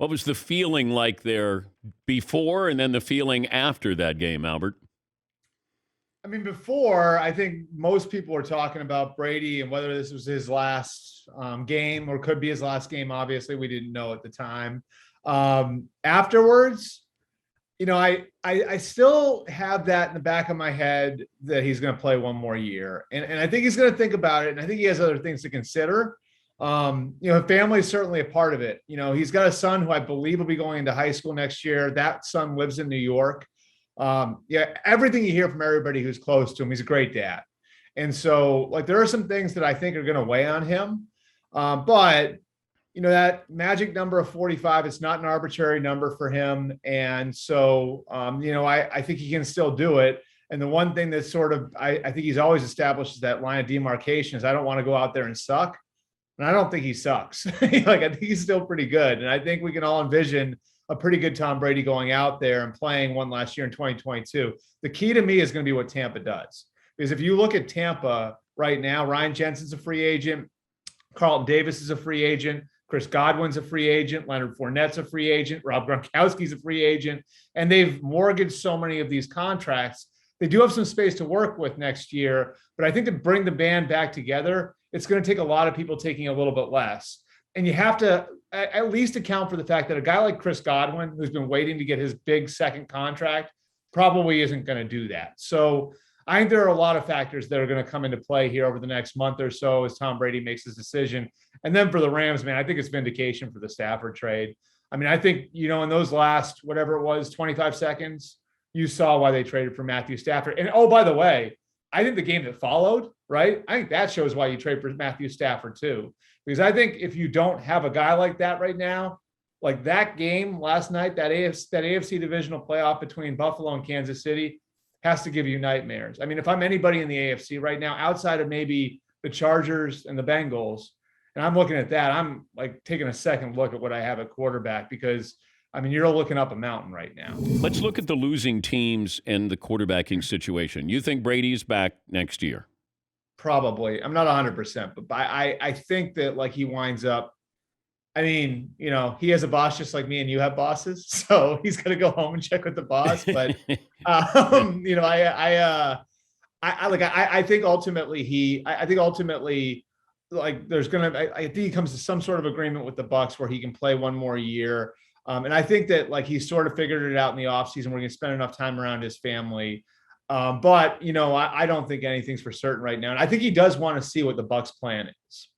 What was the feeling like there before and then the feeling after that game, Albert? I mean, before, I think most people were talking about Brady and whether this was his last game or could be his last game. Obviously, we didn't know at the time. Afterwards, I still have that in the back of my head that he's going to play one more year, and I think he's going to think about it, and I think he has other things to consider. Family is certainly a part of it. He's got a son who I believe will be going into high school next year. That son lives in New York. Everything you hear from everybody who's close to him, he's a great dad. And so, like, there are some things that I think are going to weigh on him. But that magic number of 45, it's not an arbitrary number for him. And so, I think he can still do it. And the one thing that sort of, I think he's always established is that line of demarcation is I don't want to go out there and suck. And I don't think he sucks. Like, I think he's still pretty good. And I think we can all envision a pretty good Tom Brady going out there and playing one last year in 2022. The key to me is going to be what Tampa does. Because if you look at Tampa right now, Ryan Jensen's a free agent. Carlton Davis is a free agent. Chris Godwin's a free agent. Leonard Fournette's a free agent. Rob Gronkowski's a free agent. And they've mortgaged so many of these contracts. They do have some space to work with next year. But I think to bring the band back together, it's going to take a lot of people taking a little bit less. And you have to at least account for the fact that a guy like Chris Godwin, who's been waiting to get his big second contract, probably isn't going to do that. So I think there are a lot of factors that are going to come into play here over the next month or so as Tom Brady makes his decision. And then for the Rams, man, I think it's vindication for the Stafford trade. I mean, I think, in those last, whatever it was, 25 seconds, you saw why they traded for Matthew Stafford. And oh, by the way, I think the game that followed, right? I think that shows why you trade for Matthew Stafford too. Because I think if you don't have a guy like that right now, like that game last night, that AFC divisional playoff between Buffalo and Kansas City has to give you nightmares. I mean, if I'm anybody in the AFC right now, outside of maybe the Chargers and the Bengals, and I'm looking at that, I'm like taking a second look at what I have at quarterback because, I mean, you're looking up a mountain right now. Let's look at the losing teams and the quarterbacking situation. You think Brady's back next year? Probably. I'm not 100%, but I think that like he winds up. I mean, he has a boss just like me and you have bosses, so he's gonna go home and check with the boss. But I think ultimately like I think he comes to some sort of agreement with the Bucs where he can play one more year. And I think that like he's sort of figured it out in the offseason. We're going to spend enough time around his family. But I don't think anything's for certain right now. And I think he does want to see what the Bucs plan is.